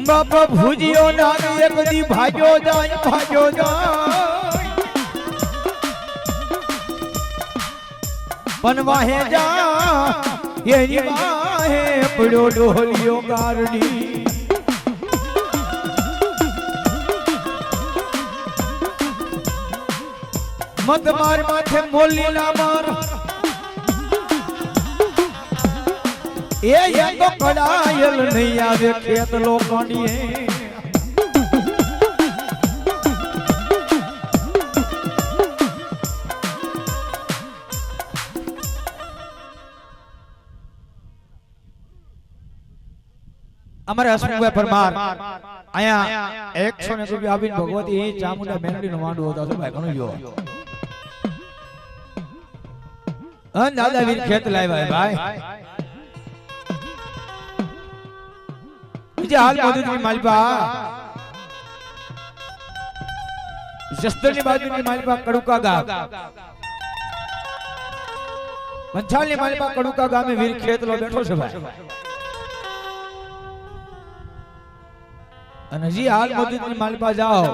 બાપા ભુજીઓ ના એક દી ભાગ્યો જાય પણ વાહે જા એની વાહે પડ્યો ડોલિયો ગારડી મત માર માથે મોલી ના માર એ તો કડાયલ નહીં આવે ખેત લોકોની અમારે હસમુભાઈ પરમાર અહીંયા 100 રૂપિયા આપીને ભગવતી ચામુંડા મેલડી નો માંડવો હતો ભાઈ ઘણું જો દાદા વીર ખેત લાવ્યા ભાઈ બીજા હાલ મધુની માલપા જસ્તરની બાજુની માલપા કડુકા ગામ પંચાલની માલપા કડુકા ગામે વીર ખેતલો બેઠો છે ભાઈ અને હજી હાલ મધુની માલપા જાઓ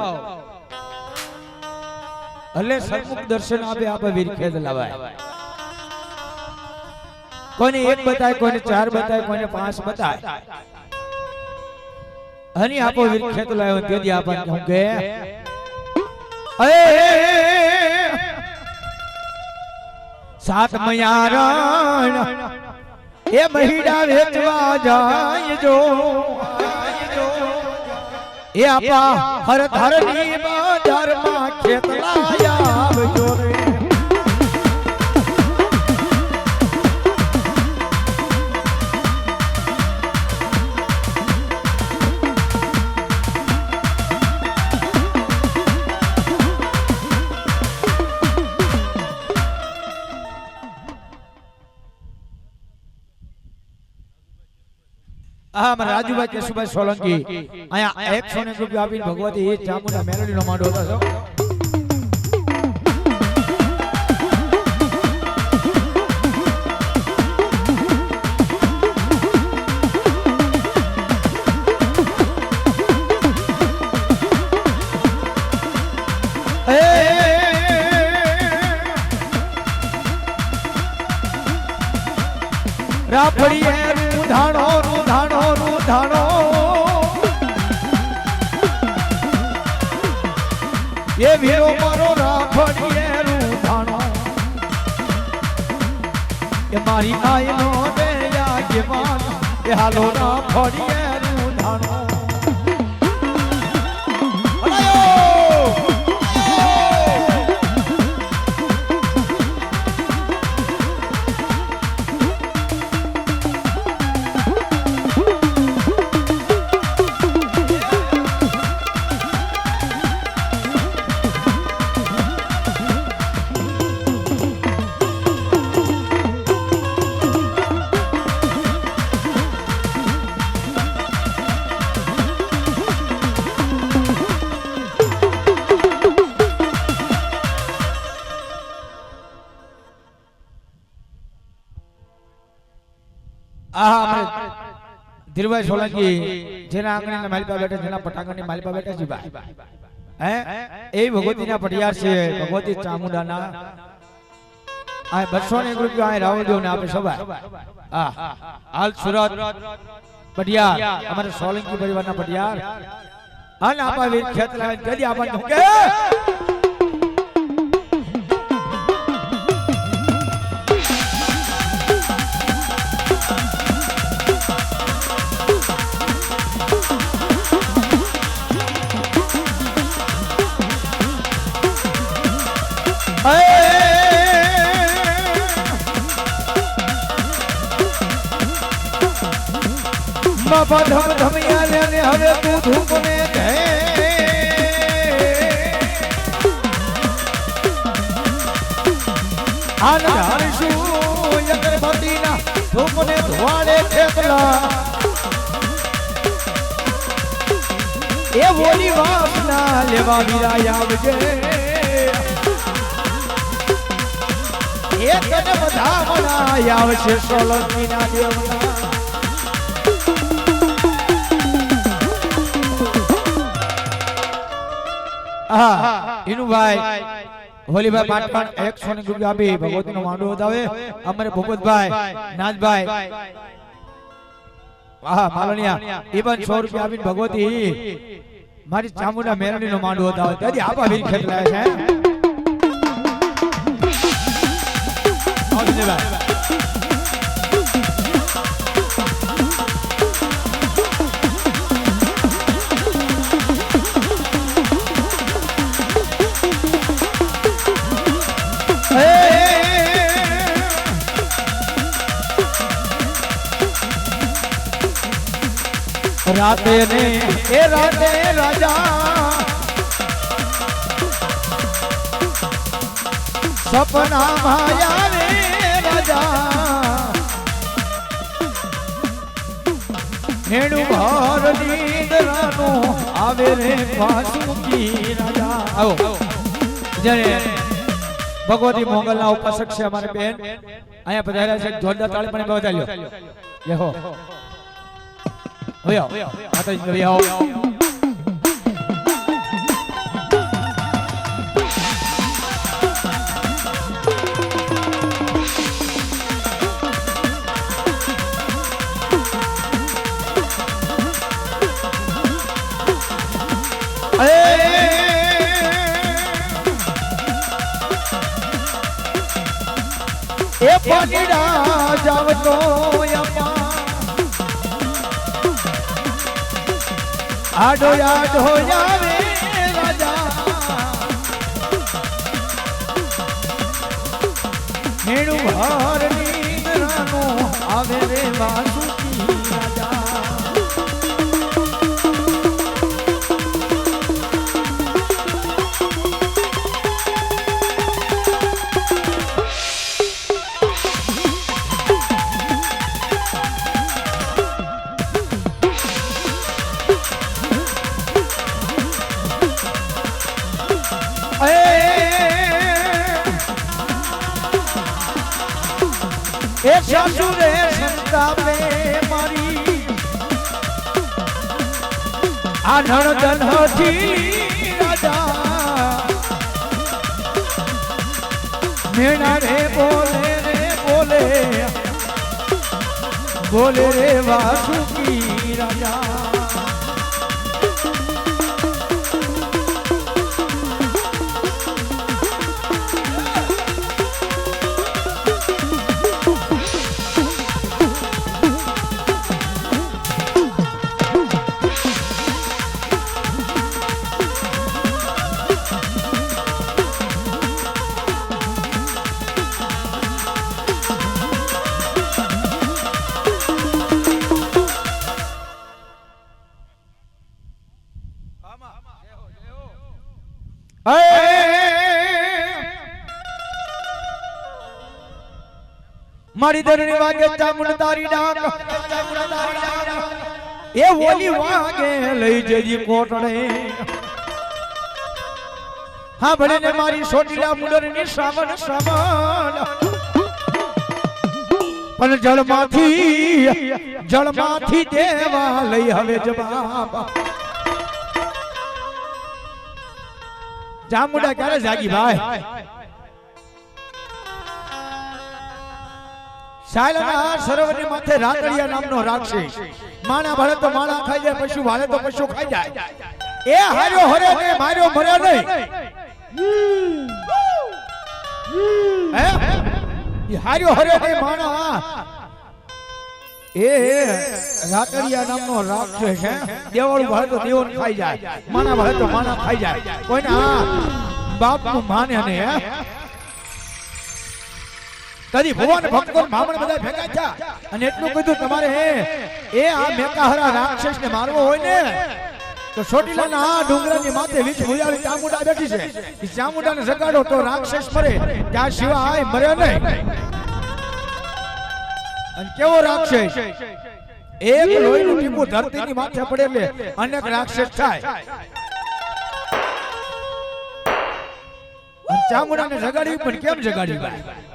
એટલે સન્મુખ દર્શન આપે વીર ખેત લાવાય કોઈને 1 બતાય કોઈને 4 બતાય કોઈને 5 બતાય હની આપો વીર ખેત લાવ્યો તેથી આપણને હું કે સાત મયારણ એ મહીડા વેચવા જાય જો એ આપા હર ધરની બજારમાં ખેત લાયા આવજો રે રાજુભાઈ કેશુભાઈ સોલંકી અહીંયા 100 રૂપિયા આપીને ભગવતી એ ચામુંડા મેલડી નો માંડવો હતો રાફડી રૂધાણો એ વીરો મારો રાફડીએ રૂધાણો એ મારી આયનો દેયા જવાન એ હાલો રાફડીએ રૂધાણો ધીરુભાઈ સોલંકી જેના આંગણીના માલિપા બેઠા જેના પટાંગણની માલિપા બેઠા છે ભાઈ એ ભગવતીના પટિયાર છે ભગવતી ચામુંડાના આ 201 રૂપિયા આ રાવજો ને આપે સભા હાલ સુરત પટિયાર અમારે સોલંકી પરિવારના પટિયાર અને આપા વીર ખેત લાવીને કદી આપણને કે બાપા ધમ ધમિયા લેને હવે તું ધૂપને દે આન હરશું અગરબત્તીના ધૂપને ધોવાડે ખેતલા એ બોલી વાપના લેવા વિરાય આવજે એ તને બધા મનાય આવશે સોલંકીના દેવના ઇનુ ભાઈ હોલીભાઈ પાટણ 100 ની રૂપિયા આપી ભગવતીનો માંડવો વધાવે અમારે ભગવતભાઈ નાથભાઈ માલણિયા એ પણ 100 રૂપિયા આપીને ભગવતી મારી ચામુંડા મેરણીનો માંડવો વધાવે તેથી આપા વીર ખેતલાય છે રાતે ને એ રાતે રાજા સપના માયા રે રાજા હેણું ભાર નીંદરાનું આવે રે વાસુકી રાજા આવો જ્યારે ભગવતી મોગલના ઉપાસક છે અમારે બેન અહીંયા પધાર્યા છે જોરદાર તાળી પણ બતાવ્યો લે હો ભયો માતાજી ભયો એ પાણીડા જાવતો આડો આડો આવે રાજા હેણું ભાર નીંદરાનું આવે રે વાસુકી રાજા એ સાસુ રે સંતાપે મારી આ નણદન હતી રાજા મેણા રે બોલે બોલે રે વાસુકી રાજા મારી દરની વાગે ચામુંડ તારી ડાક એ ઓલી વાગે લઈ જજી કોટડે હા ભલે ને મારી સોટીલા મુંડરની શ્રાવણ પણ જળમાંથી દેવા લઈ હવે જવાબ ચામુંડા ક્યારે જાગી ભાઈ સાયલાના સરોવરની માથે રાતડિયા નામનો રાક્ષસ માણા ભાળે તો માણા ખાઈ જાય પશુ ભાળે તો પશુ ખાઈ જાય એ હાર્યો હરે ને માર્યો મર્યો નહીં હે એ હાર્યો હરે ને માણા એ રાતડિયા નામનો રાક્ષસ છે દેવળું ભાળે તો દેવોને ખાઈ જાય માણા ભાળે તો માણા ખાઈ જાય કોઈને આ બાપનું માને ને હે કદી ભગવાન ભક્તો બ્રાહ્મણ બધા ભેગા થયા અને એટલું કીધું તમારે એ આ મેકાહરા રાક્ષસ ને મારવો હોય ને તો ચોટીલાના આ ડુંગરાની માથે વીજ ભુજાળી ચામુંડા બેઠી છે એ ચામુંડાને જગાડો તો રાક્ષસ મરે ત્યાં સિવાય મરે નહીં અને કેવો રાક્ષસ એક લોહીનું ટીપું ધરતીની માથે પડે એટલે અનેક રાક્ષસ થાય ચામુંડાને જગાડવી પણ કેમ જગાડવી ભાઈ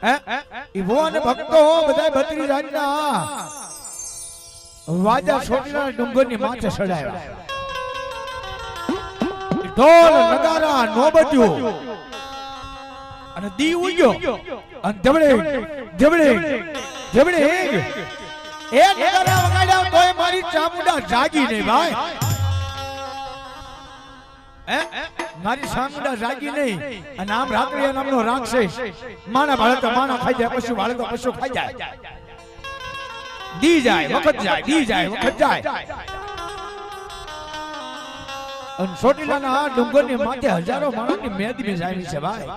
ઈ ભુવાને ભક્તો બધા 32 જાતના વાજા છોટીના ડુંગરની માથે ચડાવ્યા. ઢોલ નગારા નોબત્યું અને દી ઉગ્યો અને ધબડે ધબડે ધબડે એ નગારા વગાડ્યા તોય મારી ચામુંડા જાગી નહીં ભાઈ. મારી ચામુંડા જાગી નહીં અને આમ રાત્રિયા નામનો રાક્ષસ માણા ભાળે તો માણા ખાઈ જાય, પશુ ભાળે તો પશુ ખાઈ જાય. દી જાય વખત જાય, દી જાય વખત જાય. અને ચોટીલાના ડુંગરની માથે હજારો માણસની મેદી બેસાડી છે ભાઈ.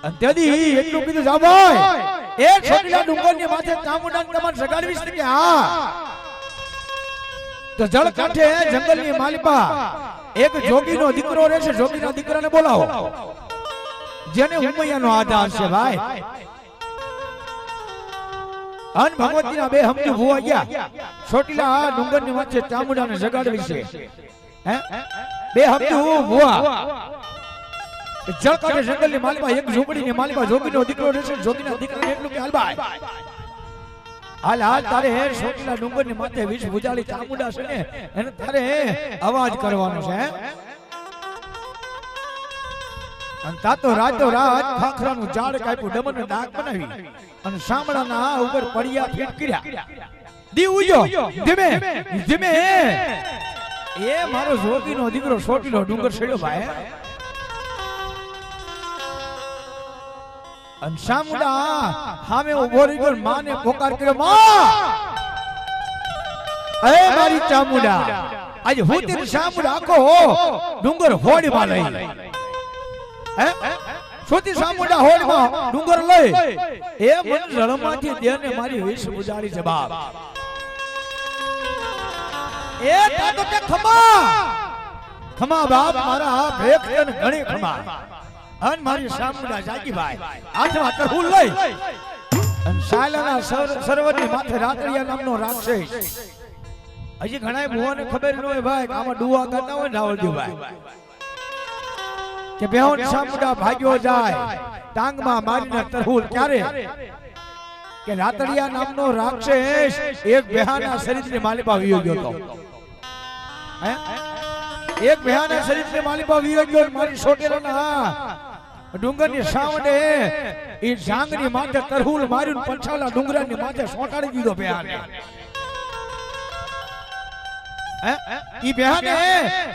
અને તેથી એટલું કીધું જા ભાઈ એ ચોટીલા ડુંગરની માથે ચામુંડાને તમારે જગાડવી છે કે હા તો જળ કાંઠે જંગલની માલિપા એક જોગીનો દીકરો રહે છે. જોગીના દીકરાને બોલાવો જેને ઉમૈયાનો આધાર છે ભાઈ. અન ભગવતીના બે હમજુ ભુવા ગયા ચોટીલા ડુંગરની વચ્ચે ચામુંડાને જગાડવી છે. બે હમજુ ભુવા જળ કાંઠે જંગલની માલિપા એક ઝૂંપડીની માલિપા જોગીનો દીકરો રહે છે. જોગીના દીકરાને એટલું કે હાલ ભાઈ હાલ હાલ તારે ચોટીલા ડુંગરની માથે વિષ ભુજાળી ચામુંડા છે ને એને તારે અવાજ કરવાનો છે. અને તાતો રાતો રાત ખાખરાનું ઝાડ કાપ્યું, ડમરનો ડાક બનાવી અને સાંભળાના ઉપર પડિયા ફીટ કર્યા. દી ઉજો ધીમે ધીમે એ મારો જોગીનો દીકરો ચોટીલો ડુંગર છેડ્યો ભાઈ. અને ચામુંડા સામે ઉભો રહી ગયો, માને પોકાર કર્યો, માં એ મારી ચામુંડા આજે હું તેરી ચામુંડા આખો ડુંગર હોડમાં લઈ સોતી ચામુંડા હોડમાં ડુંગર લઈ એ મન રણમાંથી દેને મારી વિષ ઉજાડી જવાબ એ તાતો કે ખમા ખમા બાપ મારા ભેખ તને ઘણી ખમા. અન મારી ચામુંડા જાગી ભાઈ હાથમાં તરહુલ લઈ અને સાયલાના સરોવરની માથે રાતડિયા નામનો રાક્ષસ. હજી ઘણા ભુવાને ખબર ન હોય ભાઈ આમાં ડુવા કરતા હોય રાવળદેવ ભાઈ કે બેહોન ચામુંડા ભાગ્યો જાય ટાંગમાં મારીને તરહુલ ક્યારે કે રાતડિયા નામનો રાક્ષસ એક બેહાના શરીરની માલિપા વિયો ગયો તો. એક બેહાના શરીરની માલિપા વિયો ગયો. મારી ચોટીલાના ડુંગરની સાવડે એ જાંગની માથે તરહુલ માર્યું, પંચાલા ડુંગરાની માથે સોટાડી દીધો બેહાને. ઈ બેહાને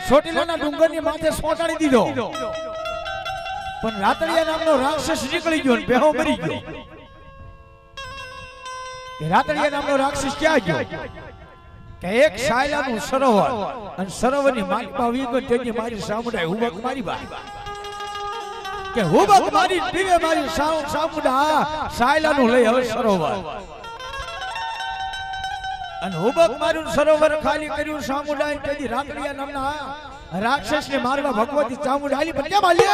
ચોટીલાના ડુંગરની માથે સોટાડી દીધો. પણ રાતડિયા નામનો રાક્ષસ નીકળી ગયો ને બેહો મરી ગયો. રાતડિયા નામનો રાક્ષસ ક્યાં ગયો કે એક સાયલાનું સરોવર અને સરોવરની માલિપા વી ગયો. તેની મારી ચામુંડાએ હુબક મારી ભાઈ કે હુબક મારી દીવે મારી ચામુંડા સાયલાનું લઈ હવે સરોવર અને હુબક માર્યું સરોવર ખાલી કર્યું. ચામુંડા તેની રાતડિયા નામના રાક્ષસને મારવા ભગવતી ચામુંડા આલી પણ કેમ આલી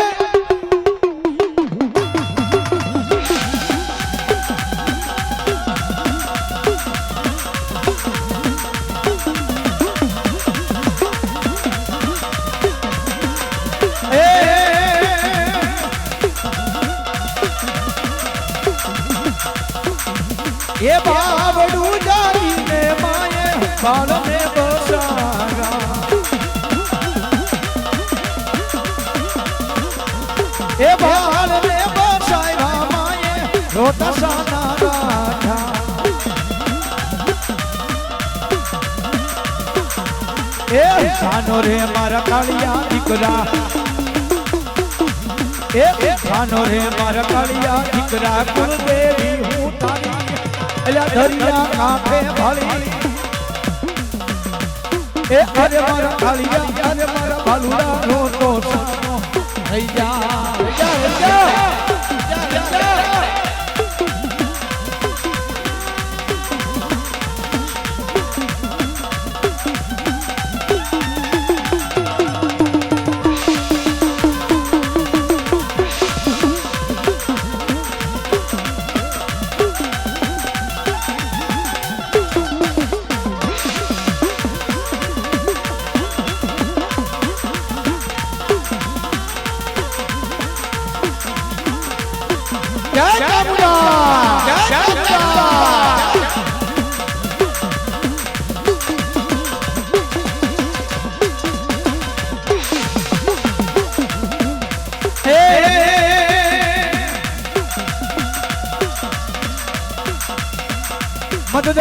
એ બાવડું જાઈને માએ બાળને બસારા એ બાળને બસાયા માએ રોતા સાના રાધા એ જાનો રે મારા કાળિયા દીકરા એ જાનો રે મારા કાળિયા દીકરા કુળદેવી હું તારી એલા દરિયા કાંઠે ભળી એ અરે મારા કાળિયા અરે મારા બાલુડા નો તો સનો થઈ જા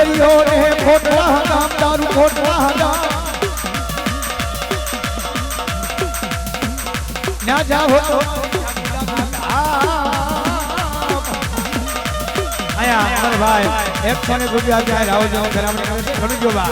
દરિયો ને ખોટલા નામ તારું ખોટલા નામ ના જાવ તો આયા અમર ભાઈ 100 રૂપિયા જાય રાવ જાવ ઘરામણી કરે છે ઘણું જોવા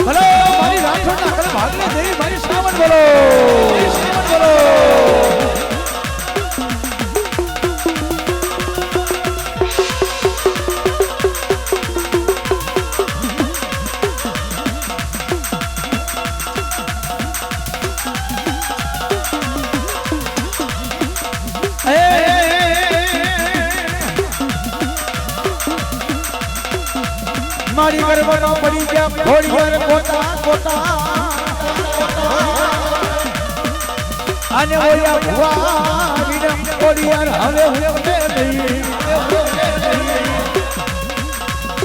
બોલો મારી રાજોડના કળા ભાગને દેવી મારી શ્રાવણ બોલો શ્રાવણ બોલો મારી ગરબનો પડી ગયા ઘોડીયાર કોટા કોટા અને ઓયા ભુવા વિરમ ઘોડીયાર હવે નહીં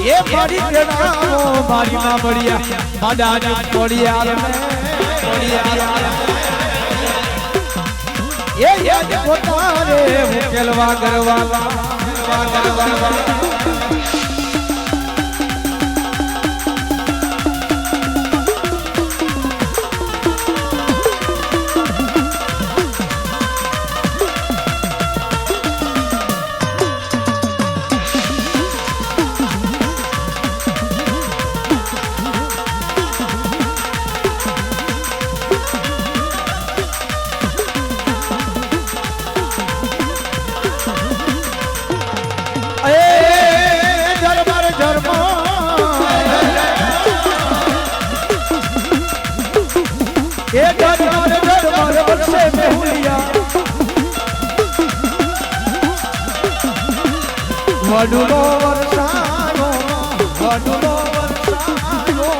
એ મારી જણાવો મારી માં બળિયા માદાની ઘોડીયાર એ યાદ કોટા રે મુકેલવા ગરવા વડુલો વરસાયો વડુલો વરસાયો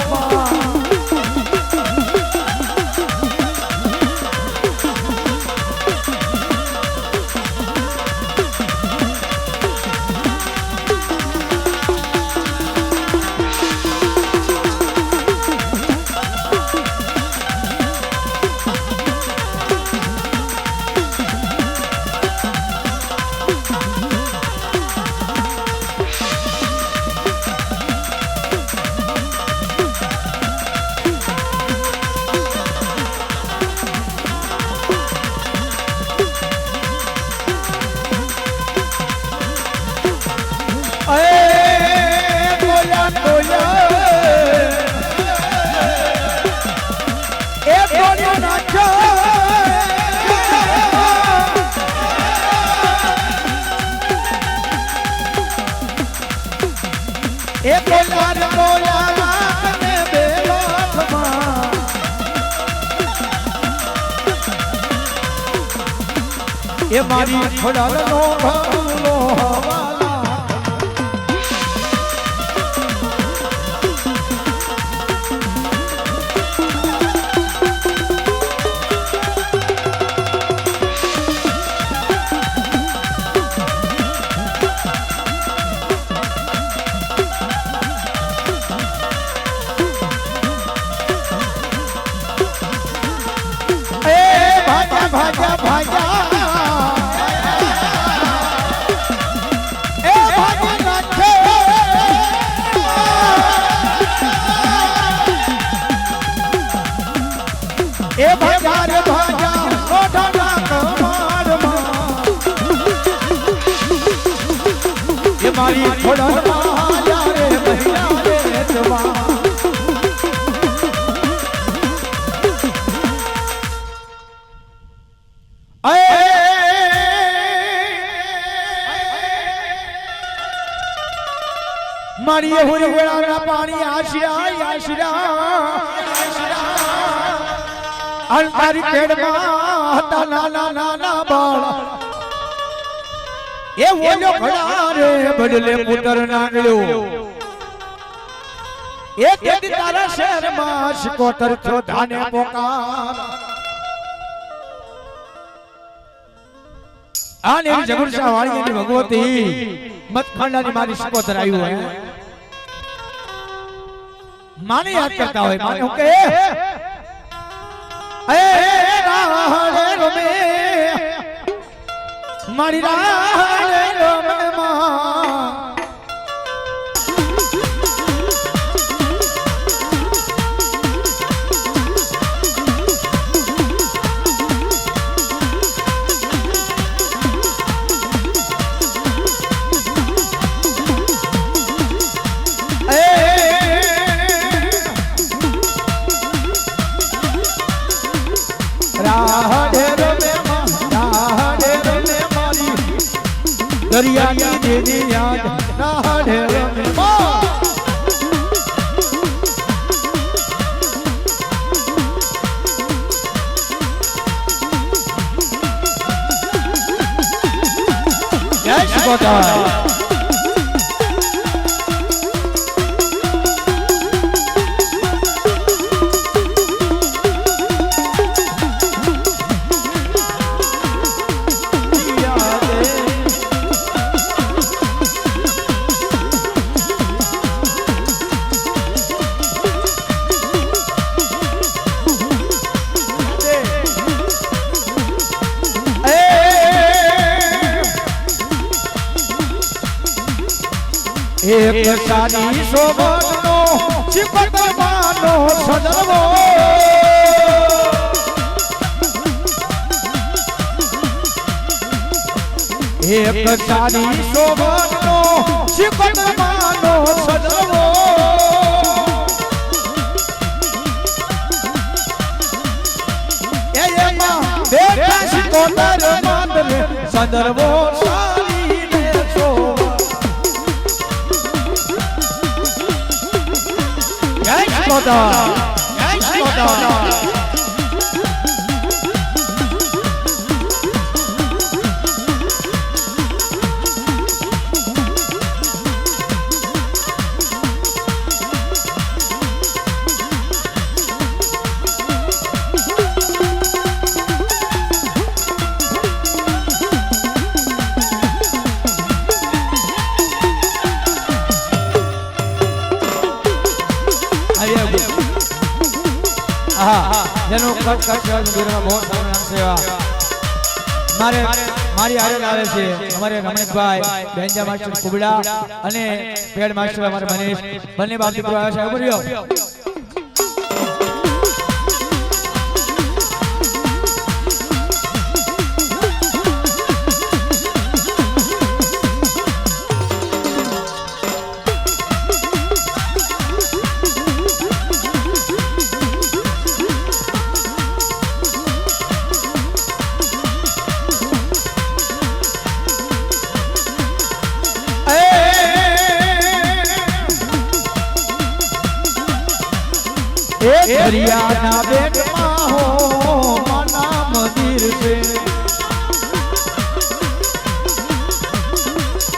એ મારી ખોડાનો ભાવનો ભાજા ભાજા એ ભાજા રે ભાજા કોઠાના કમારમાં એ મારી ખોડામાં રે મહિના રે જવા મારી હોરી વેળાના પાણી આશરા આશરા અંતારી કેડમાં હતા નાના નાના બાળ એ ઓલો ખડા રે બદલે પુત્ર નાગળ્યો એ તેથી તારા શહેરમાં શિકોતર થયો ધાને પોકાર આને જગુરસા વાળીની ભગવતી મતખંડાની મારી શિકોતર આવ્યું હોય માને યાદ કરતા હોય માને હું કહે એ રાહે રમે મારી રાહે રમે માં દરિયાની દેવી યાદ રાહે રમે જય શિકોતર એક સાદી શોભનો ચિપકવાનો સદરવો એક સાદી શોભનો ચિપકવાનો સદરવો એમાં બેઠા શિકોતર માતરે સદરવો જેનો કટ સેવા મંદિરમાં બહુ સારું નામ સેવા મારી આરે આવે છે અમારે રમણભાઈ બેંજા માસ્ટર કુબડા અને પેડ માસ્ટર અમારે મનીષ બંને બાપ દીકરો આવ્યા છે બોલ્યો દરિયાના બેટમાં હો માના મંદિર છે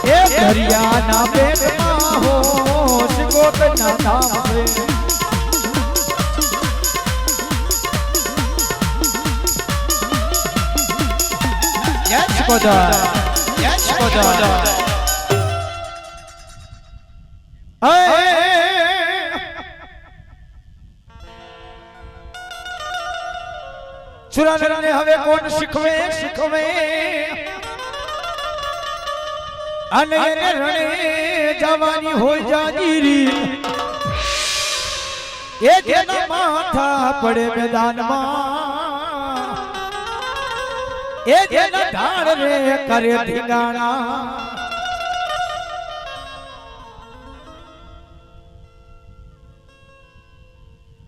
એ દરિયાના બેટમાં હો શિકોતરના ધામ છે જય શિકોતર જય શિકોતર સુરાને હવે કોણ શીખવે અને એને રણે જવાની હોય જાગીરી એ જેના માથા પડે મેદાનમાં એ જેના ઢાળ રે કરે ઠીકાણા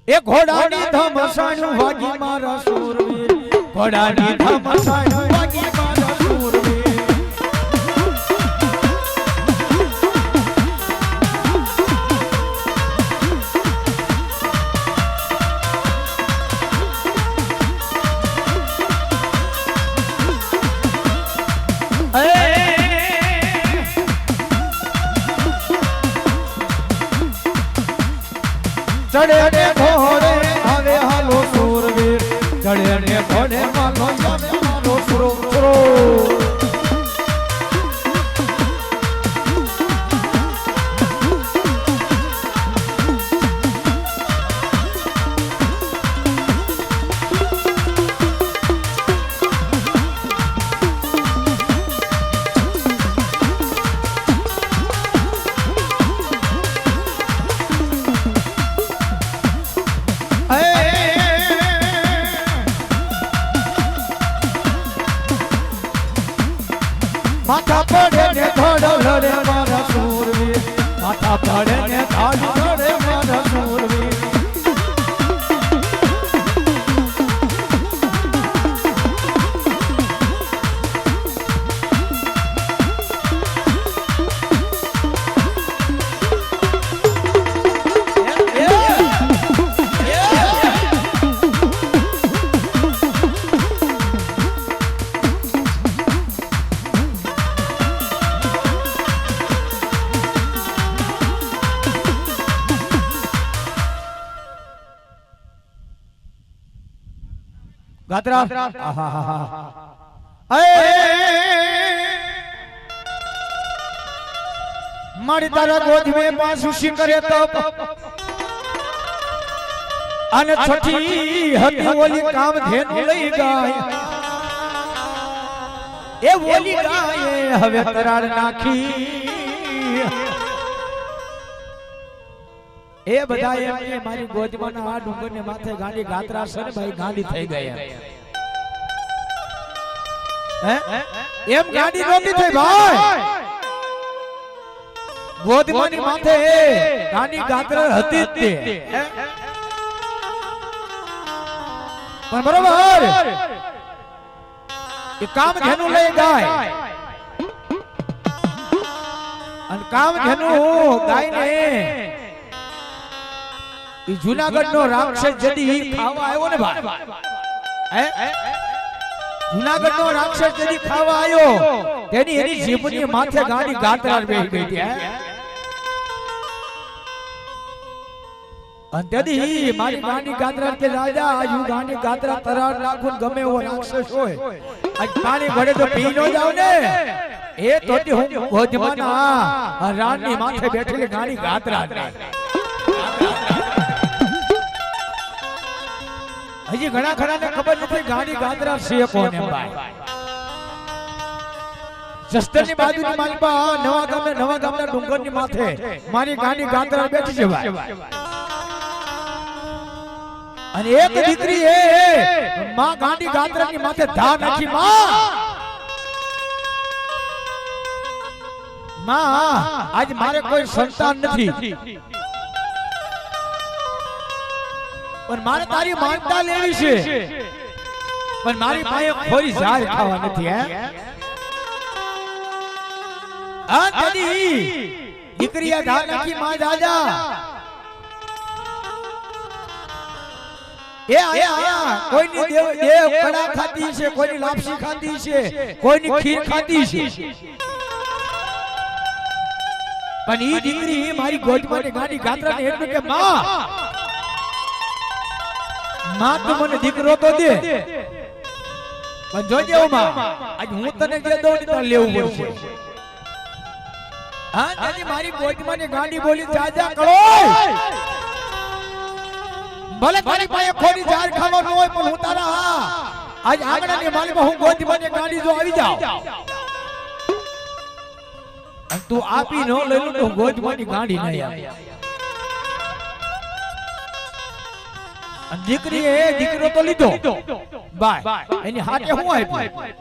એ ઘોડાની ધમસાણું વાગી મારા સૂરવીર ઘોડાની ધમસાણું વાગી મારા સૂરવીર ચડે ને ઘોડે હવે હાલો સૂરવીર ચડે ને ઘોડે માલો હવે હાલો સુરો માથા પડે ને ધોડો લડે મારા સૂરવીર માથા પડે ને ધોડો લડે મારા સૂરવીર ગાત્રા મારી તારા ગોદ મે પાછું શી કરે તો અને છઠી હતી ઓલી કામ ધેન લઈ ગાય એ ઓલી ગાય હવે તરાર નાખી એ બધા એમ કે મારી ગોદમાં આ ડુંગર ને માથે ગાંડી ગાત્રા છે ને ભાઈ ગાંડી થઈ ગયા હે એમ ગાંડી નહોતી થઈ ભાઈ ગોદમાં ની માથે ગાંડી ગાત્રા હતી જ તે પણ બરોબર એ કામ ધેનું લઈ ગાય અને કામ ધેનું ગાય ને ઈ જૂનાગઢ નો રાક્ષસ જદી ખાવા આવ્યો ને ભાઈ જૂનાગઢ નો રાક્ષસ જદી ખાવા આવ્યો તેની એની જીભની માથે ગાંડી ગાત્રા બેહી ગઈ હતી અને તેથી મારી ગાંડી ગાત્રા કે રાજા આજ હું ગાંડી ગાત્રા તરાર રાખું ગમે એવો રાક્ષસ હોય આજ પાણી ભરે તો પી નો જાવ ને એ તોતી હું ગોજમાના રાણની માથે બેઠેલી ગાંડી ગાત્રા હજી ઘણા ખરા ને ખબર નથી ગાંડી ગાત્રા છે કોણ એમ ભાઈ જસ્તરની બાજુની માલપા નવા ગામના ડુંગરની માથે મારી ગાંડી ગાત્રા બેઠી છે ભાઈ અને એક દીકરી એ માં ગાંડી ગાત્રાની માથે ધા નાખી માં આજ મારે કોઈ સંતાન નથી પણ મારે તારી માનતા લેવી છે પણ મારી પાસે ખોરી ઝાર ખાવા નથી હે આ તદી દીકરીએ ધા નાખી માં દાદા એ આયા કોઈની દેવ કડા ખાધી છે કોઈની લાપસી ખાધી છે કોઈની ખીર ખાધી છે પણ ઈ દીકરી મારી ગોદમાંની ગાંડી ગાત્રાને એટલું કે માં તું મને દીકરો તો દે પણ જોજે માં આજ હું તને જે દઉં ને તો લેવું પડશે હા દાદી મારી ગોદમાંની ગાંડી બોલી જાજા કળો ભલે તારી પાસે ખોરી ઝાર ખાવાનું હોય પણ હું તારા આજ આંગણાની માલીમાં હું ગોદમાંની ગાંડી જો આવી જાવ અને તું આપી ન લઈ લો તો ગોદમાંની ગાંડી નહીં આવે દીકરીએ દીકરો તો લીધો બાય એની હાથે હું આપ્યું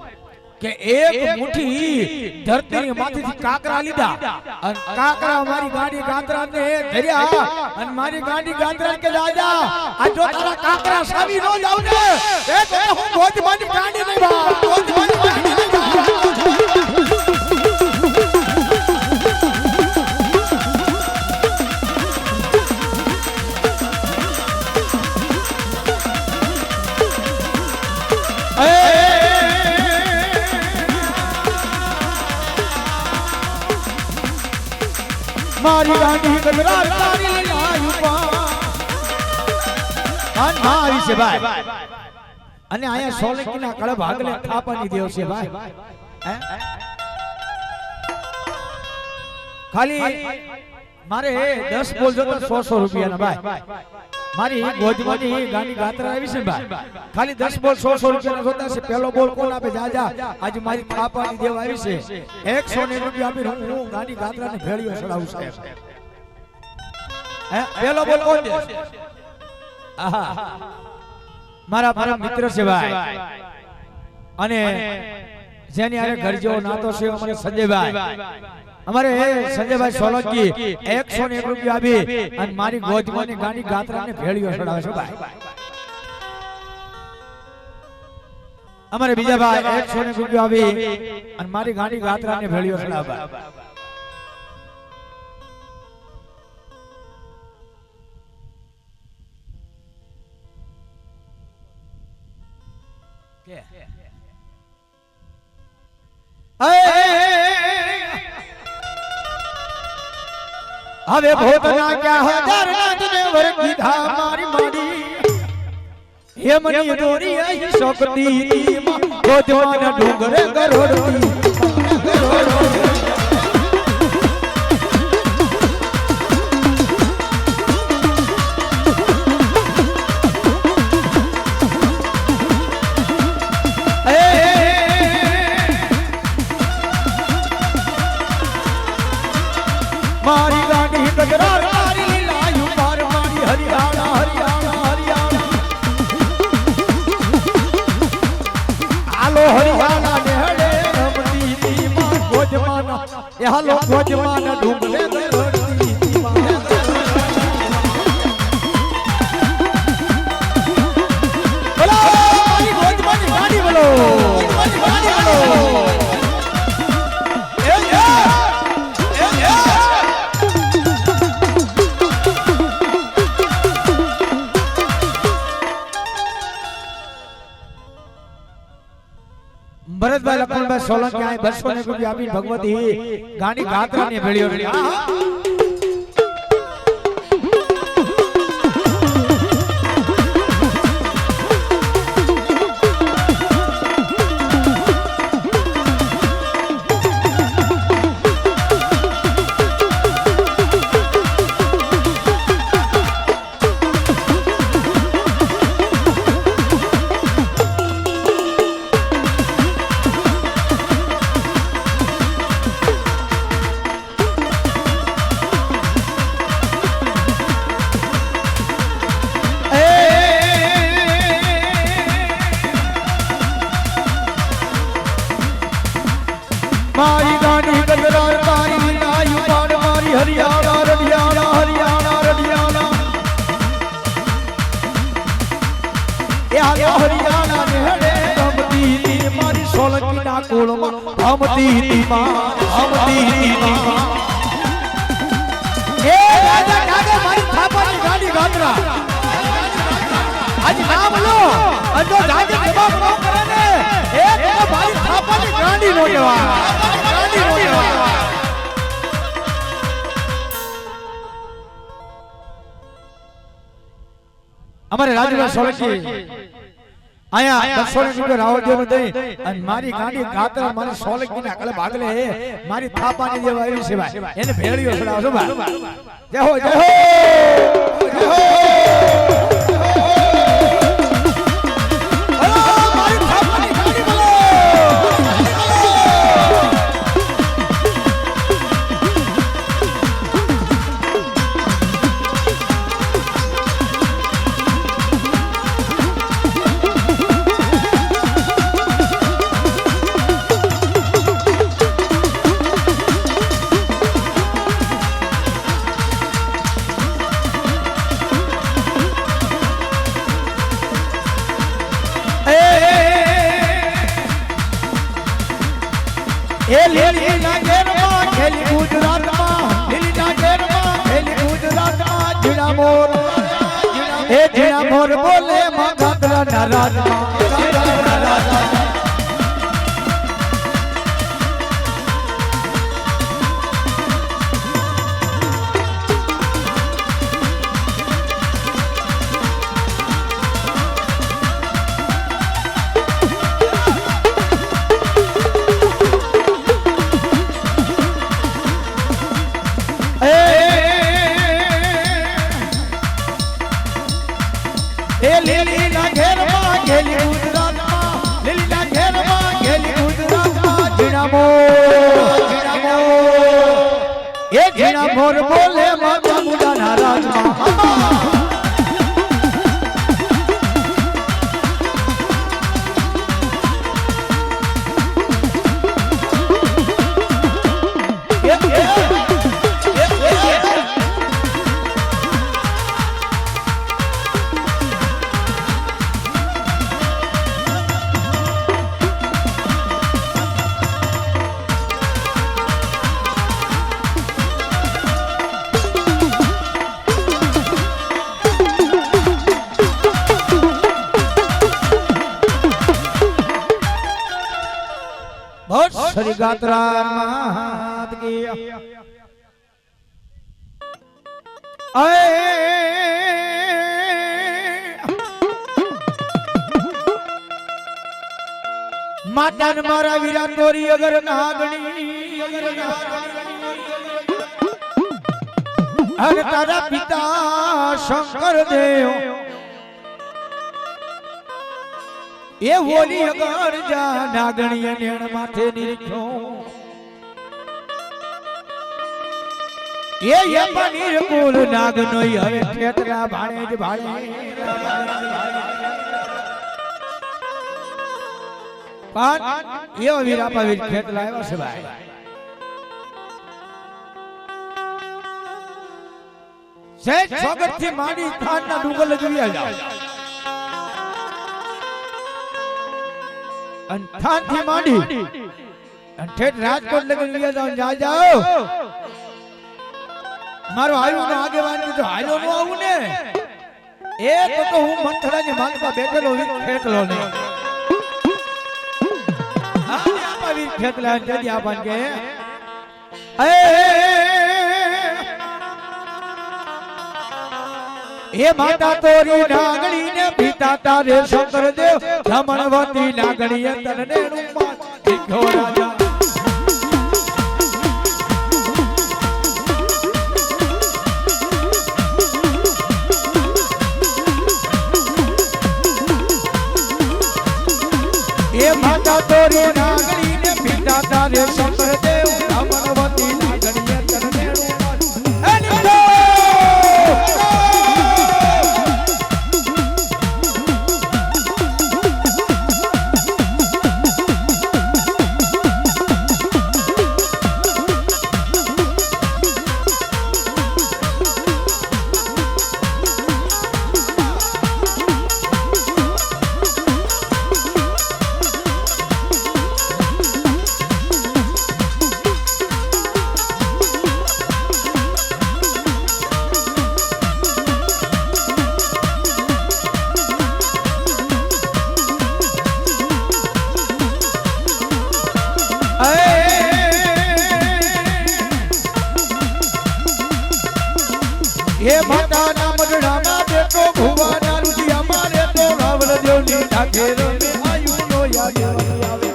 કે એક મુઠ્ઠી ધરતીની માથેથી કાકરા લીધા અને કાકરા મારી ગાંડી ગાત્રાને ધર્યા અને મારી ગાંડી ગાત્રા કે રાજા આ જો તારા કાકરા સાવી નો જાવ ને એ તો હું ગોદમાંની ગાંડી નહીં બા ગોદમાંની ગાંડી નહીં મારી ગાંડી ગજરા તારી લાયુ પાન મારી છે ભાઈ અને આયા સોલંકીના કળ ભાગલે થાપાની દેવ છે ભાઈ ખાલી મારે 10 બોલ જો તો 100 રૂપિયાના ભાઈ મારી ગોદમાંની ગાંડી ગાત્રા આવી છે ભાઈ ખાલી 10 બોલ 100 રૂપિયાના જોતા છે પહેલો બોલ કોણ આપે જાજા આજ મારી થાપાની દેવ આવી છે 100 રૂપિયા આપી હું ગાંડી ગાત્રાને ભેળીઓ ચડાવું સાહેબ હે પહેલો બોલ કોણ દે આહા મારા પરમ મિત્ર છે ભાઈ અને જેની આરે ઘર જેવો નાતો છે અમારે સંજયભાઈ, અમારે સંજયભાઈ સોલંકી 101 રૂપિયા આપી અને મારી ગોજમાંની ગાડી ગાત્રાને ભેળીઓ ચડાવે છે ભાઈ. અમારે બીજા ભાઈ 101 રૂપિયા આપી અને મારી ગાડી ગાત્રાને ભેળીઓ ચડાવે. હવે ભોતના ક્યાં હજાર નાથને વર કીધા મારી માડી હે મની દોરી આઈ શક્તિ માં ગોજવાના ડુંગરે ગરોડતી મારી ગાડી ગજરા મારી લીલાયુ માર મારી હરિયાણા હરિયાણા હરિયાણા હાલો હરિયાણા ને હડે રમતી તી માં ગોજમાના એ હાલો ગોજમાના ડુંગરે ગરડતી તી માં બોલો મારી ગોજમાની ગાડી બોલો મારી ગાડી બોલો ભરતભાઈ લખનભાઈ સોલંકી આ 200 રૂપિયા આપી ભગવતી ગાડી ગાત્રાને ભેળ્યો. મારી ગાડી ગજરા તારી લીલાયુ માર મારી હરિયાણા રડિયાણા હરિયાણા રડિયાણા એ હાલો હરિયાણા ને હડે રમતી તી મારી સોલંકી ના કોળમાં રમતી તી માં રમતી તી માં એ રાજા કાગે મારી થાપાની ગાડી ગાત્રા આજ નામ લો અજો જાગે જવાબ ન કરે ને એ તો મારી થાપાની ગાડી નો જવા અમારે રાજુભાઈ સોલંકી આયા 200 રૂપિયા રાવળદેવ દઈ અને મારી ગાડી ગાત્રા મારી સોલંકી ના કળે ભાગલે મારી થાપાની જેવા આવી છે ભાઈ એને ભેળીઓ ચડાવો છો ભાઈ. જય હો જય હો જય હો એ લીલી ના ઘેરમાં ખેલી ગુજરાતમાં લીલી ના ઘેરમાં ખેલી ગુજરાતમાં જીણા મોર એ જીણા મોર બોલે માં ગાત્રા ના રાજમાં લીલી ના ઘેરમાં ખેલી ગુજરાતમાં લીલી ના ઘેરમાં ખેલી ગુજરાતમાં જીણા મોર એ જીણા મોર બોલે માં ચામુંડા ના રાજમાં बहुत श्री गात्रा मात की माता ने मारा वीरा तोरी अगर नागणी अरे तारा पिता शंकर देव ये बोली अगर जा नागणी नेण माथे निरख्यो ये पनीर कुल नागनो हरे खेतरा भाणे ज भाणे पान ये वीरा पविर खेत लायो से भाई से स्वागत थी माडी थान ना डूंगर लगवी आ जाओ अन थान थी माडी अन ठेठ राजकोट लगवी आ जाओ जाओ मारो आयु ने आगे वान की तो हालो नो आऊ ने ए तो हूं मंथरा ने माल पर बैठेलो खेतलो ने खेत लाइन जदी आपन के ए माता तोरी नागणी ने पिता तारे शंकर देव धमणवती नागणी तने रूपा दिखो राजा ए माता तोरी नागणी तारे शंकर देव धमणवती नागणी तने ये माता ना मडड़ा ना बेटो भुवा ना रुदिया मारे तो रावल देवनी ठाकेर में आयु नो याद आवे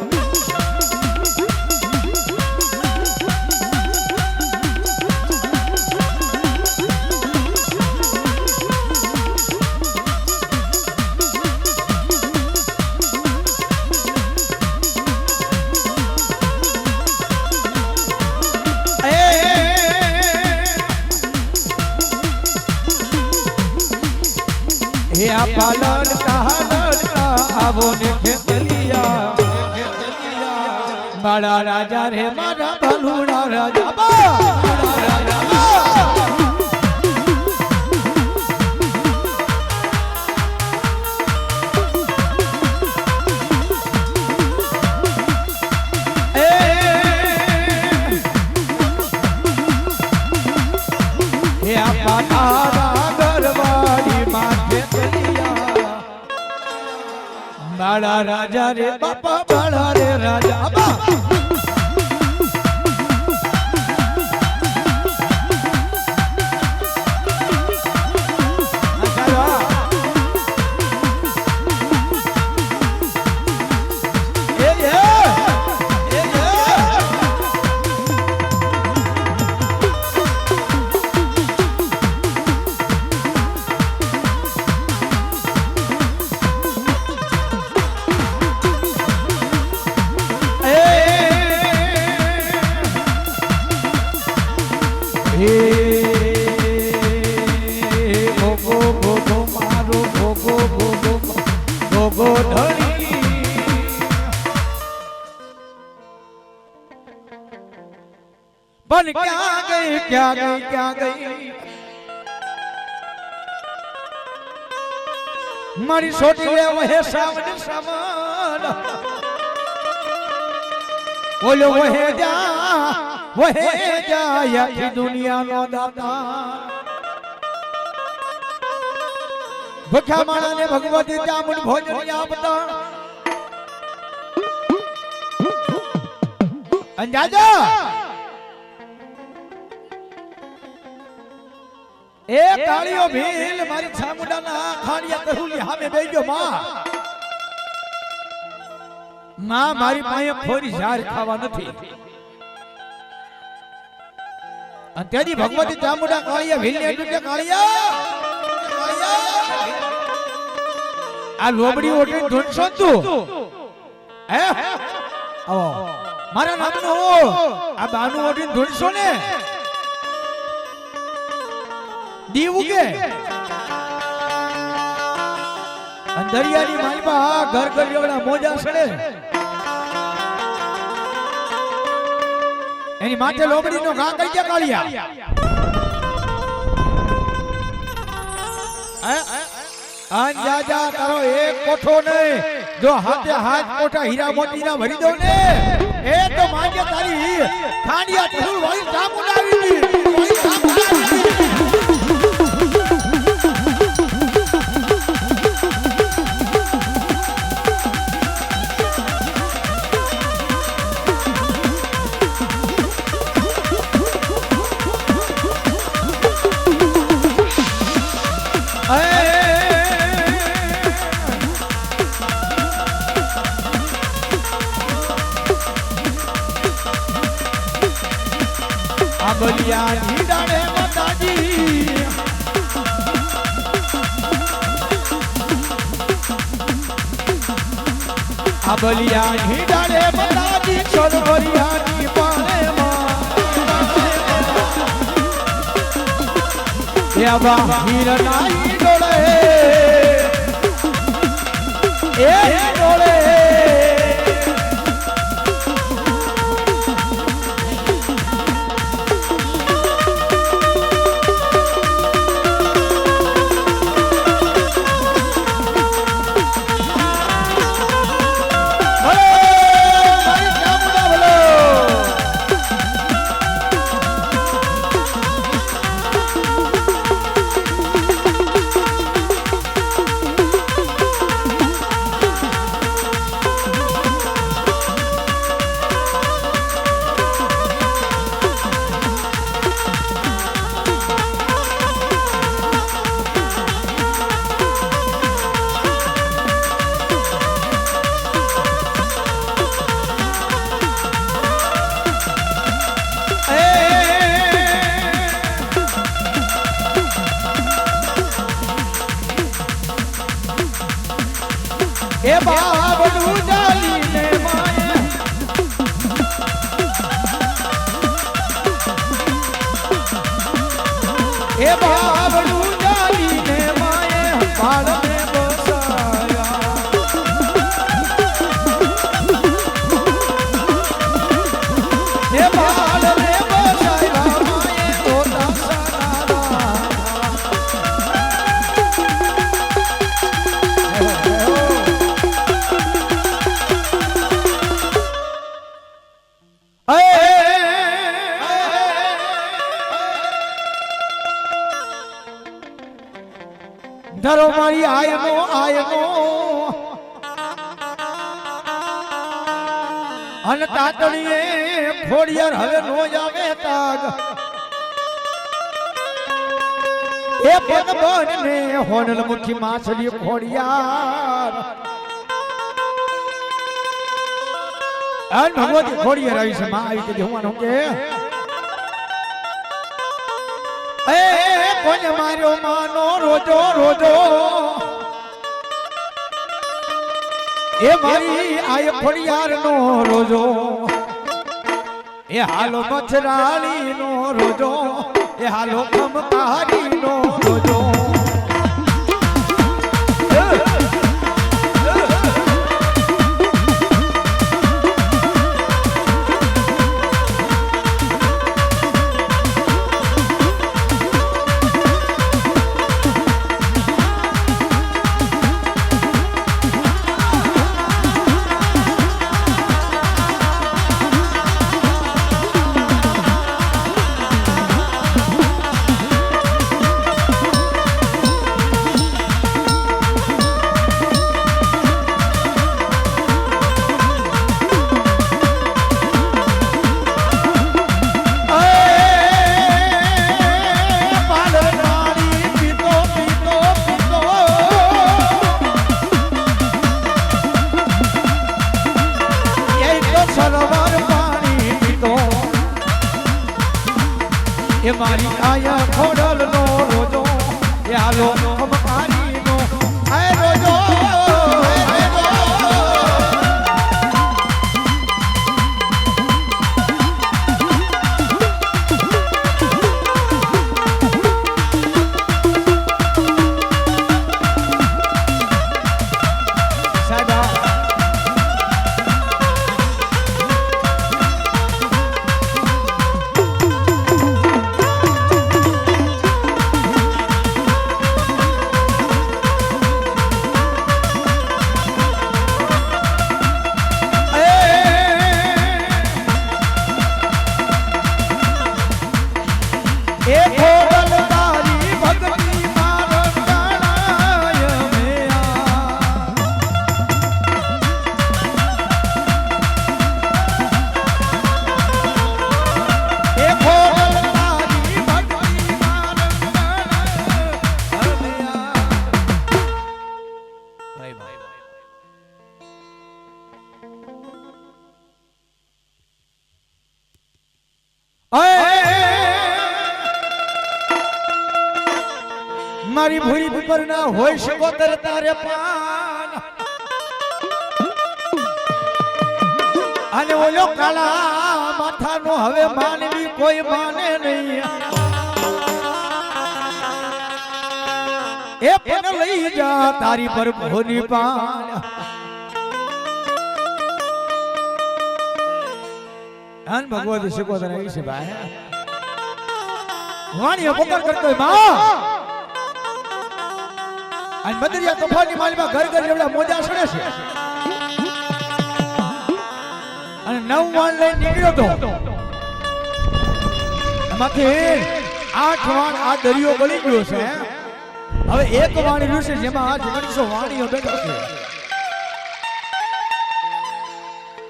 पालन का आवो ने खेतलिया बड़ा राजा रे मारा भलूड़ा राजा बड़ा राजा रे बापा बड़ा रे राजा बन क्या गई मारी छोटी ले वहे सावन समान बोलो वहे जा या दुनिया नो दाता भूखा माणा ने भगवती चामुंड भोजन आपता અંજાજા એ કાળીઓ ભીલ મારી છામુડાના ખાડિયા કરુલી સામે બેજો માં મારી પાસે ફોરી ઝાર ખાવા નથી અને તેથી ભગવતી ચામુંડા કાળિયા ભીલ ને એટલે કાળિયા આ લોબડી ઓટે ધૂણસો તું હે આવો મારા નામનો આ બાનું ઓટે ધૂણસો ને દીવું કે દરિયાની માલમાં ઘર ઘર જેવડા મોજા સડે એની માથે લોબડીનો ઘા કરી દે કાળિયા અંજાજા તારો એક કોઠો નહીં જો હાથે હાથ કોઠા હીરા મોતીના ભરી દો ને એ તો માંગે તારી ખાંડિયા તરુલ વાળી ચામુંડા આવી ગઈ વાળી ચામુંડા આવી ગઈ બલિયા ઢીડાણે માતાજી આ બલિયા ઢીડાણે માતાજી છોડવરિયાની પાણે માં એ બા હીરનાઈ ડોળે એ ડોળે એ બાબડું જાલીને માએ એ બાબડું જાલીને માએ બાળને બસાયા એ બાળને બસાયા માએ પોતા સનારા ધરો મારી આયનો અન તાતણીએ ખોડિયાર હવે નો જાવે તાગ એ પગ બન ને હોનલ મુઠી માછલી ખોડિયાર અન ભગવતી ખોડિયાર આવી છે માં આવી કે હું કે એ કોને માર્યો માનો રોજો રોજો એ મારી આય ફળિયાર નો રોજો એ હાલો મચરાળી નો રોજો એ હાલો ખમકારી નો રોજો એ મારી આયા ખોડલ નો રોજો એ હાલો ખમકારી નો આય રોજો મારી ભૂરી ઉપર ના હોય શકો તારે પાન અને ઓલો કાળા માથાનો હવે માનવી કોઈ માને નહીં એ પણ લઈ જા તારી પર ભોની પાન અન ભગવતી શીખો તને છે ભાઈ વાણીઓ પકડ કરતો માં અને બદરિયા તોફાની માલમાં ઘર ઘર જેવડા મોજા સડે છે અને 9 વાણ લઈને નીકળ્યો તો એમાંથી 8 વાણ આ દરિયો ગળી ગયો છે હવે એક વાણી રહ્યું છે જેમાં આ 900 વાણીઓ બેઠો છે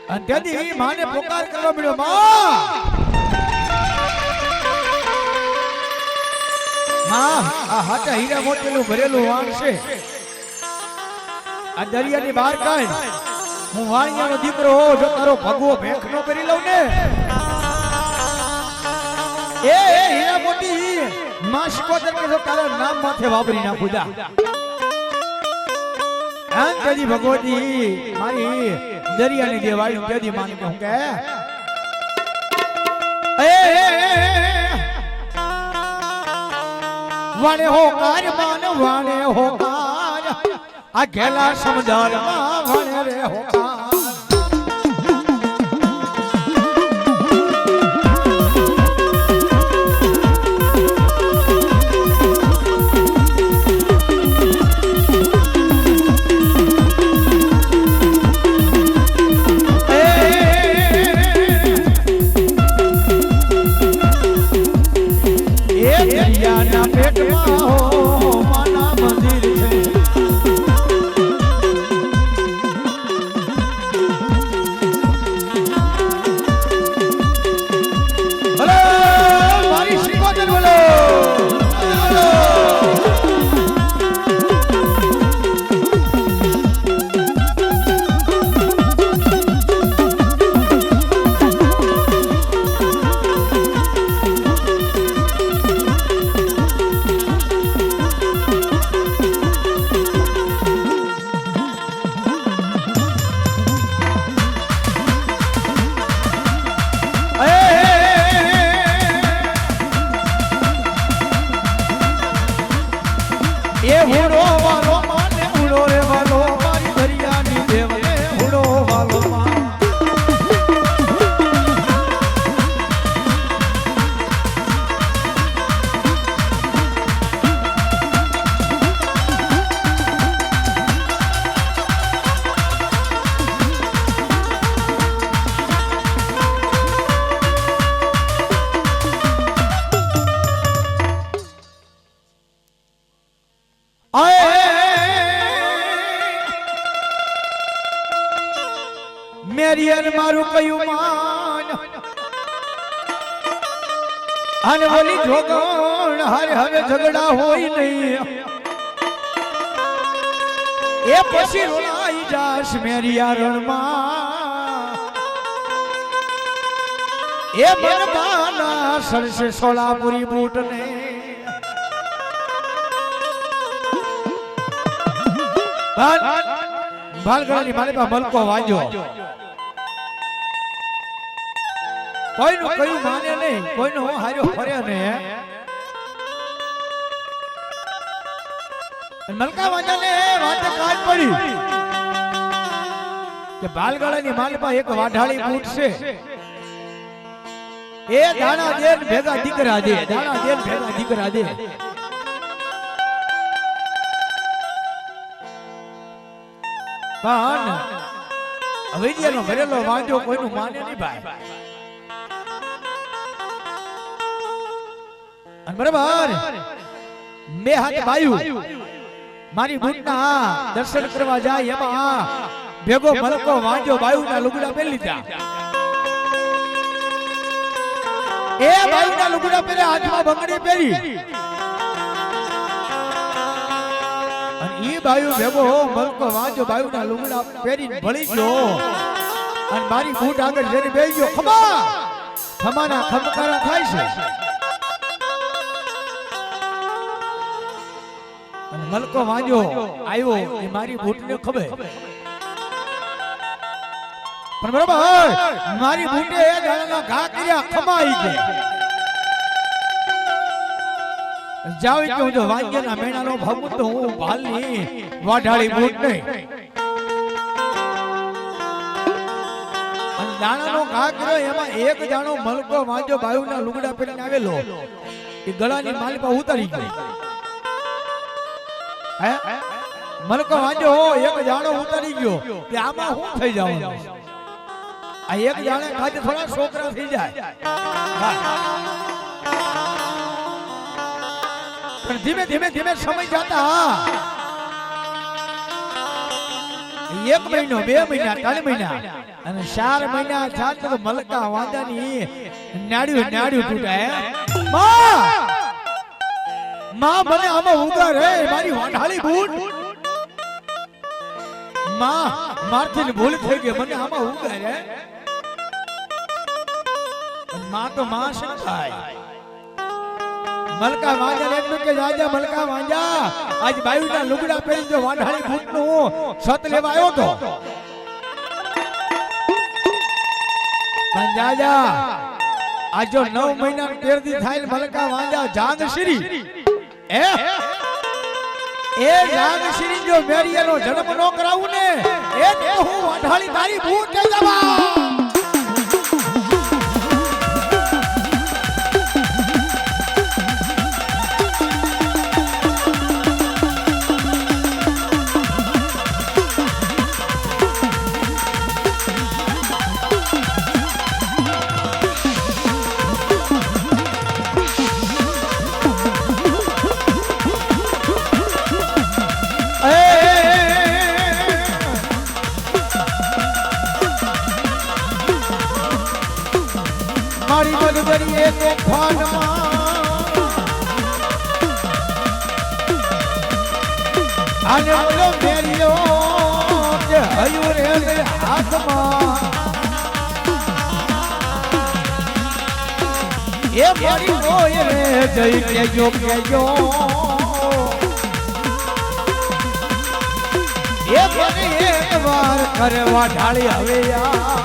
અને તેથી માને પોકાર કરવા મળ્યો માં આ હાટા હીરા મોટેલું ભરેલું વાણ છે આ દરિયાની બહાર કાઢ હું વાણિયાનો દીકરો હો જો તારો ભગવો ભેખ નો કરી લઉં ને એ હીરા મોટી માં શિકોતર કે જો તારા નામ માથે વાપરી નાખું જા અંતજી ભગવતી મારી દરિયાની દેવાળી હું કેદી માની કહું કે વાણે હો કાર માન વાણે હો કાર આ ઘેલા સમજાર માં વાણે રે હો કાર મેરિયન મારું કયું માન અને ઓલી જોગણ હારે હવે ઝઘડા હોય નહીં એ પછી રોલાઈ જાશ મેરિયા રણમાં એ મનમાના સરસે સોલાપુરી બૂટ ને ભાલગડાની મારી પાસે મલકો વાંજો કોઈનું કયું માને નહીં કોઈનું હું હાર્યો ફર્યો ને મલકા વાંજા ને વાતે કાજ પડી કે ભાલગડાની મારી પાસે એક વાઢાળી બૂટ છે એ દાણા દેન ભેગા દીકરા દે દાણા દેન ભેગા દીકરા દે પણ હવે જેનો ભરેલો વાંજો કોઈનું માને નહીં ભાઈ અને બરાબર બે હાથ બાયું મારી બૂટના દર્શન કરવા જાય એમાં ભેગો મલકો વાંજો બાયુના લુગડા પહેરી લીધા એ બાયુના લુગડા પહેરે હાથમાં બંગડી પહેરી અને ઈ બાયુ ભેગો મલકો વાંજો બાયુના લુગડા પહેરીને ભળી ગયો અને મારી બૂટ આગળ જઈને બેસી ગયો ખમા ખમાના ખમકારા થાય છે અને મલકો વાંજો આવ્યો એ મારી બૂટને ખબર પણ બરાબર મારી બૂટે એ દાણાના ઘા કર્યા ખમાઈ ગયા જાવ કે હું જો વાંગ્યાના મેણાનો ભાગું તો હું ભાલની વાઢાળી બૂટ નહીં અને દાણાનો ઘા કર્યો એમાં એક દાણો મલકો વાંજો બાયુના લુગડા પહેરીને આવેલો એ ગળાની માલિપા ઉતારી ગઈ હે મલકો વાંજો એક દાણો ઉતારી ગયો કે આમાં શું થઈ જવાનું આ એક જાણે કાજે થોડા છોકરા થઈ જાય પણ ધીમે ધીમે ધીમે સમય જતા 1 મહિનો 2 મહિના 3 મહિના અને 4 મહિના થાત તો મલકા વાંદાની નાડ્યું તૂટાય માં મને આમાં ઉગા રે મારી વાઢાળી બૂટ માં મારથી ભૂલ થઈ ગઈ મને આમાં ઉગા રે માં તો માં છે થાય મલકા વાંજા એટલું કે જાજા મલકા વાંજા આજ બાયુના લુગડા પહેરી જો વાઢાળી બૂટનું સત લેવા આવ્યો તો પણ જાજા આજ જો 9 મહિના તેરદી થાય મલકા વાંજા જાંગ શ્રી એ જાંગ શ્રી જો મેરિયાનો જન્મ નો કરાવું ને એ હું વાઢાળી તારી બૂટ લઈ જવા મારી મલબરી એક ખાનમાં આને બોલો મેરિયો કે હયું રે હાથમાં એ મારી કોઈ રે જઈ કેજો એ મને એક વાર કરવા ઢાળી હવે યાર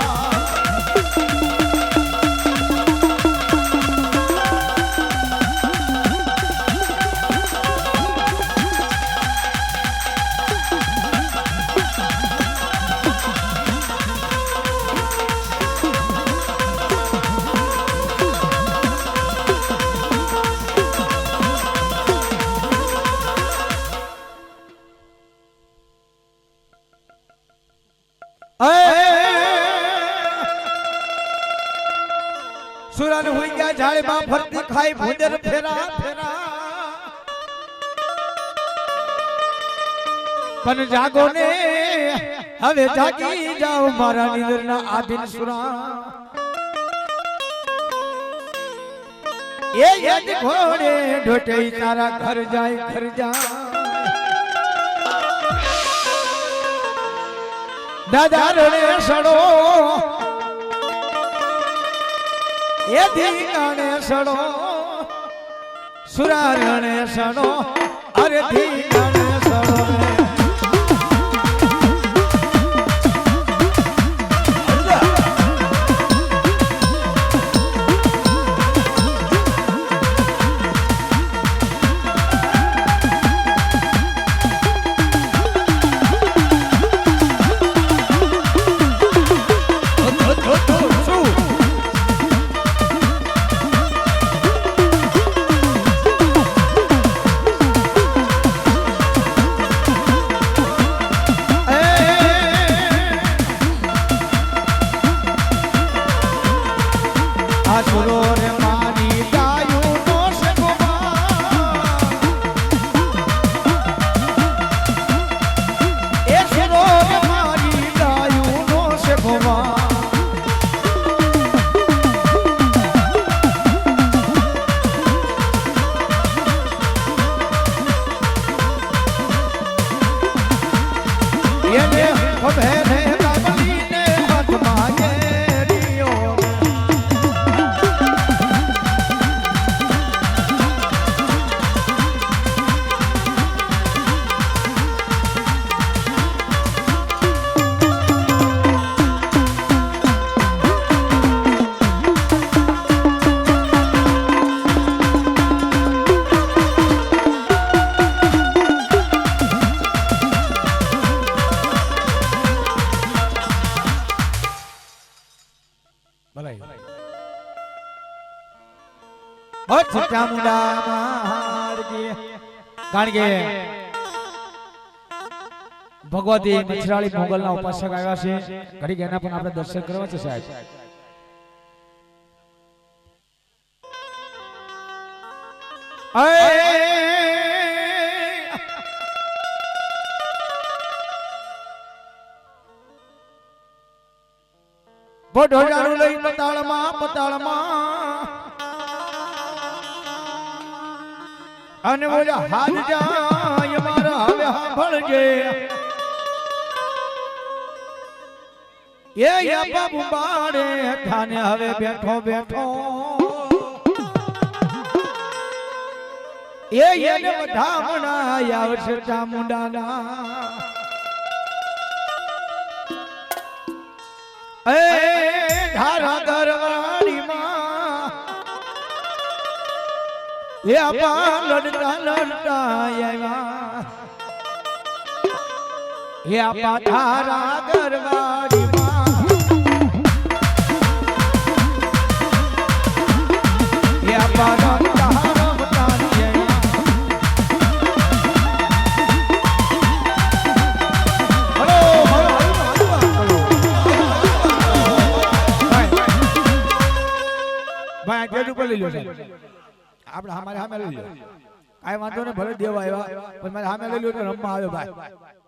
સુરન હોઈ ગયા ઝાડે માં ફરતી ખાઈ ભૂંદર ફેરા પણ જાગો ને હવે જાગી જાઓ મારા નિંદરના આધીન સુરા એ યજ ઘોડે ઢોટે તારા ઘર જાય દાદા રે સડો એથી ગણેશડો સુરા ગણેશડો અરે થી ગણેશડો કારણ કે ભગવતી મચ્છરાળી મોગલના ઉપાસક આવ્યા છે ઘડીક એના પણ આપણે દર્શન કરવા છે સાહેબ ઢોળાનું લઈ પતાળમાં અને બોલ્યા હાથ જાય મારા હવે સાંભળજે એ બાબુ બાડે ઠાને હવે બેઠો બેઠો એને વધામણા આવશે ચામુંડાના એ ધારા ગરવાડીમાં એ આપા લડતા લડતા આવ્યા એ આપા ધારા ગરવાડીમાં એ આપા રમતા રમતા ભાઈ ગેટ ઉપર લઈ લો આપણે અમારે સામે લઈ લો કાંઈ વાંધો નહીં ભલે દેવા આવ્યા પણ મારે સામે લઈ લો રમવા આવ્યો ભાઈ